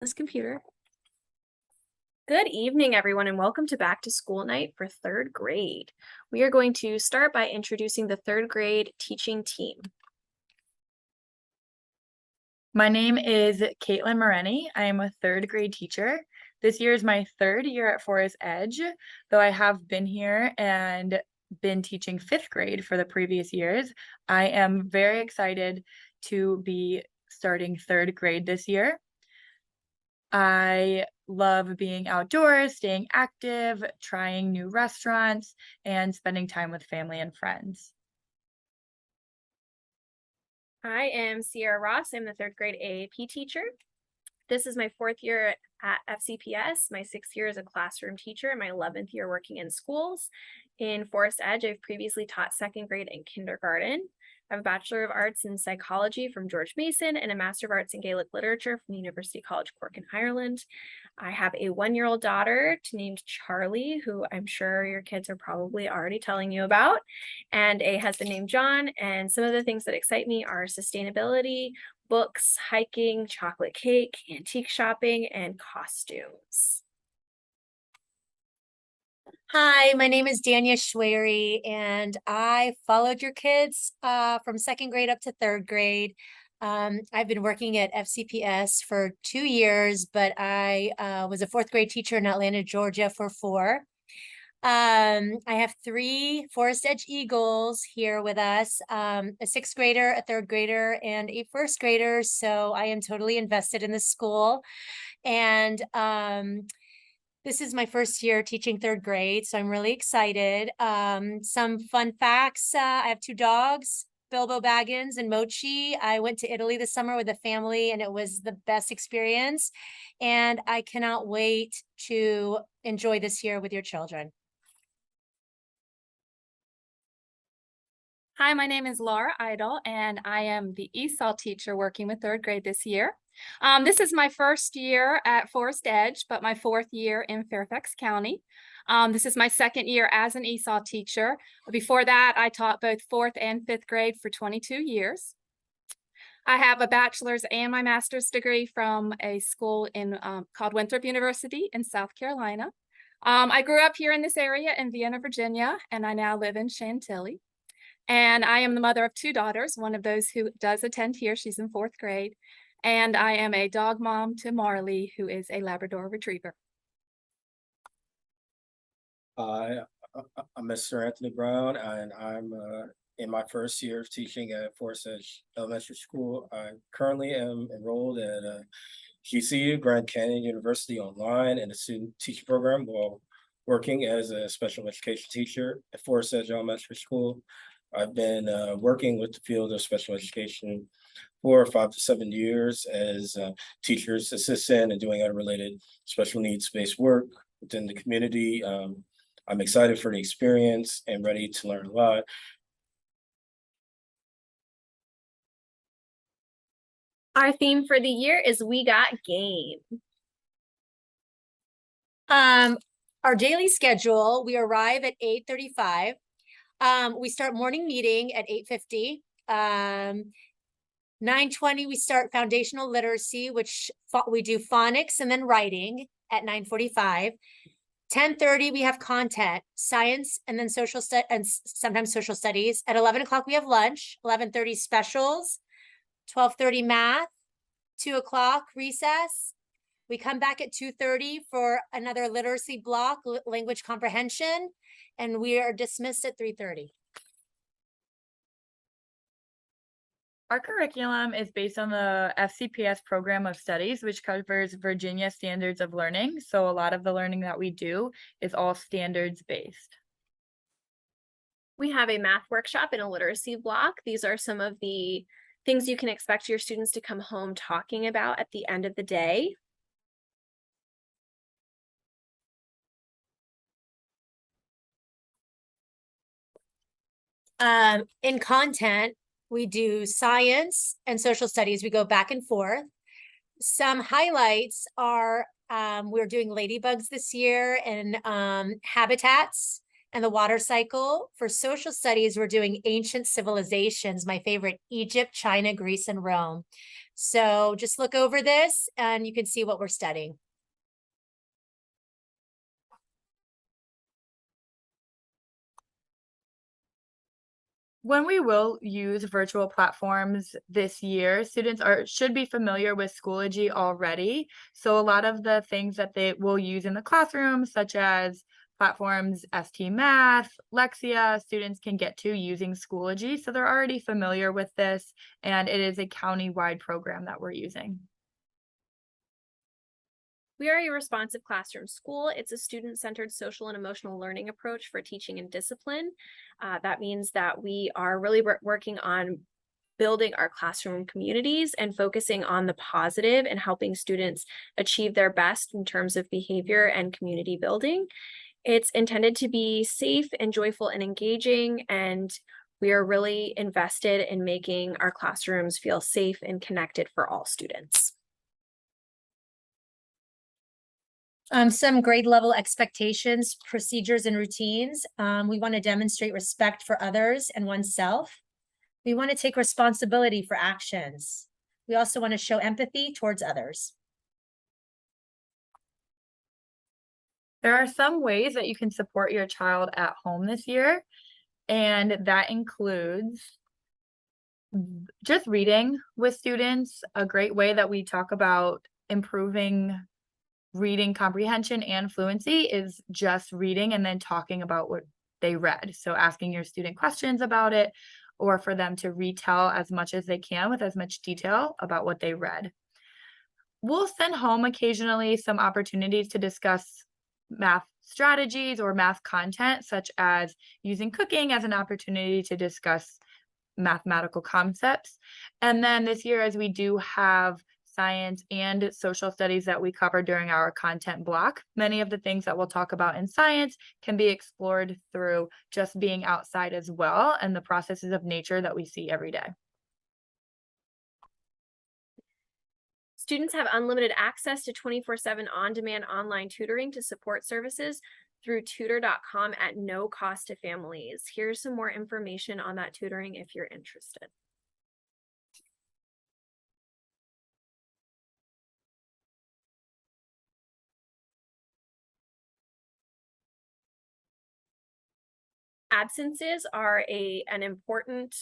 This computer. Good evening, everyone, and welcome to Back to School Night for third grade. We are going to start by introducing the third grade teaching team. My name is Caitlin Moreni. I am a third grade teacher. This year is my third year at Forest Edge, though I have been here and been teaching fifth grade for the previous years. I am very excited to be starting third grade this year. I love being outdoors, staying active, trying new restaurants, and spending time with family and friends. I am Sierra Ross. I'm the third grade AAP teacher. This is my fourth year at FCPS, my sixth year as a classroom teacher, and my 11th year working in schools. In Forest Edge, I've previously taught second grade and kindergarten. I have a Bachelor of Arts in Psychology from George Mason and a Master of Arts in Gaelic Literature from University College Cork in Ireland. I have a 1-year-old daughter named Charlie, who I'm sure your kids are probably already telling you about, and a husband named John. And some of the things that excite me are sustainability, books, hiking, chocolate cake, antique shopping, and costumes. Hi, my name is Dania Schwery, and I followed your kids from second grade up to third grade. I've been working at FCPS for 2 years, but I was a fourth grade teacher in Atlanta, Georgia for 4. I have 3 Forest Edge Eagles here with us, a 6th grader, a 3rd grader, and a 1st grader. So I am totally invested in the school. And this is my first year teaching 3rd grade, so I'm really excited. Some fun facts, I have 2 dogs, Bilbo Baggins and Mochi. I went to Italy this summer with a family and it was the best experience. And I cannot wait to enjoy this year with your children. Hi, my name is Laura Idle, and I am the ESOL teacher working with third grade this year. This is my first year at Forest Edge, but my 4th year in Fairfax County. This is my 2nd year as an ESOL teacher. Before that, I taught both 4th and 5th grade for 22 years. I have a bachelor's and my master's degree from a school in called Winthrop University in South Carolina. I grew up here in this area in Vienna, Virginia, and I now live in Chantilly. And I am the mother of 2 daughters, one of those who does attend here. She's in 4th grade. And I am a dog mom to Marley, who is a Labrador Retriever. I'm Mr. Anthony Brown, and I'm in my first year of teaching at Forest Edge Elementary School. I currently am enrolled at GCU, Grand Canyon University online in the student teaching program while working as a special education teacher at Forest Edge Elementary School. I've been working with the field of special education for 5 to 7 years as a teacher's assistant and doing other related special needs-based work within the community. I'm excited for the experience and ready to learn a lot. Our theme for the year is We Got Game. Our daily schedule, we arrive at 8:35. We start morning meeting at 8:50. 9:20, we start foundational literacy, which we do phonics and then writing at 9:45. 10:30, we have content, science, and then and sometimes social studies. At 11 o'clock, we have lunch. 11:30, specials. 12:30, math. 2 o'clock, recess. We come back at 2:30 for another literacy block, language comprehension, and we are dismissed at 3:30. Our curriculum is based on the FCPS program of studies, which covers Virginia Standards of Learning. So a lot of the learning that we do is all standards based. We have a math workshop and a literacy block. These are some of the things you can expect your students to come home talking about at the end of the day. In content, we do science and social studies. We go back and forth. Some highlights are we're doing ladybugs this year and habitats and the water cycle. For social studies, we're doing ancient civilizations, my favorite, Egypt, China, Greece, and Rome. So just look over this and you can see what we're studying. When we will use virtual platforms this year, students should be familiar with Schoology already. So a lot of the things that they will use in the classroom, such as platforms ST Math, Lexia, students can get to using Schoology. So they're already familiar with this, and it is a county-wide program that we're using. We are a responsive classroom school. It's a student-centered social and emotional learning approach for teaching and discipline. That means that we are really working on building our classroom communities and focusing on the positive and helping students achieve their best in terms of behavior and community building. It's intended to be safe and joyful and engaging, and we are really invested in making our classrooms feel safe and connected for all students. Some grade level expectations, procedures, and routines. We want to demonstrate respect for others and oneself. We want to take responsibility for actions. We also want to show empathy towards others. There are some ways that you can support your child at home this year, and that includes just reading with students. A great way that we talk about improving reading comprehension and fluency is just reading and then talking about what they read. So asking your student questions about it, or for them to retell as much as they can with as much detail about what they read. We'll send home occasionally some opportunities to discuss math strategies or math content, such as using cooking as an opportunity to discuss mathematical concepts. And then this year, as we do have science and social studies that we cover during our content block, many of the things that we'll talk about in science can be explored through just being outside as well and the processes of nature that we see every day. Students have unlimited access to 24/7 on-demand online tutoring to support services through tutor.com at no cost to families. Here's some more information on that tutoring if you're interested. Absences are an important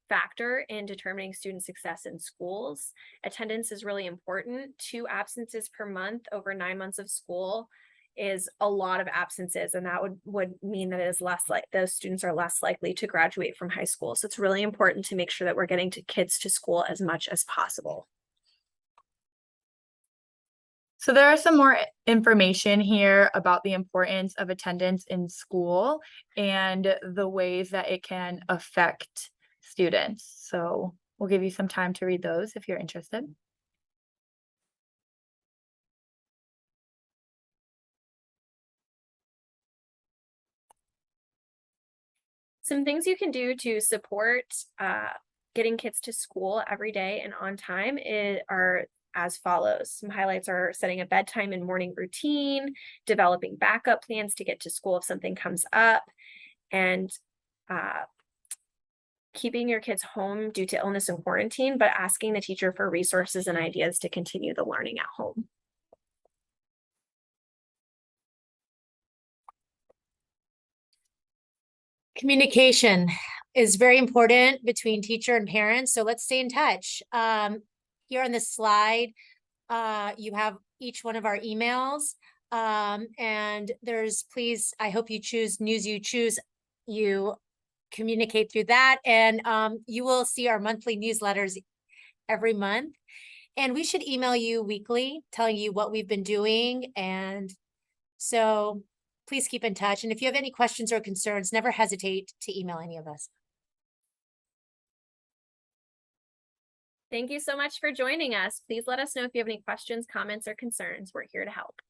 factor in determining student success in schools. Attendance is really important. 2 absences per month over 9 months of school is a lot of absences, and that would mean that it is less like those students are less likely to graduate from high school. So it's really important to make sure that we're getting kids to school as much as possible. So there are some more information here about the importance of attendance in school and the ways that it can affect students. So we'll give you some time to read those if you're interested. Some things you can do to support getting kids to school every day and on time are as follows. Some highlights are setting a bedtime and morning routine, developing backup plans to get to school if something comes up, and keeping your kids home due to illness and quarantine, but asking the teacher for resources and ideas to continue the learning at home. Communication is very important between teacher and parents, so let's stay in touch. Here on this slide, you have each one of our emails, and please, I hope you choose News You Choose. You communicate through that, and you will see our monthly newsletters every month. And we should email you weekly, telling you what we've been doing, and so please keep in touch. And if you have any questions or concerns, never hesitate to email any of us. Thank you so much for joining us. Please let us know if you have any questions, comments, or concerns. We're here to help.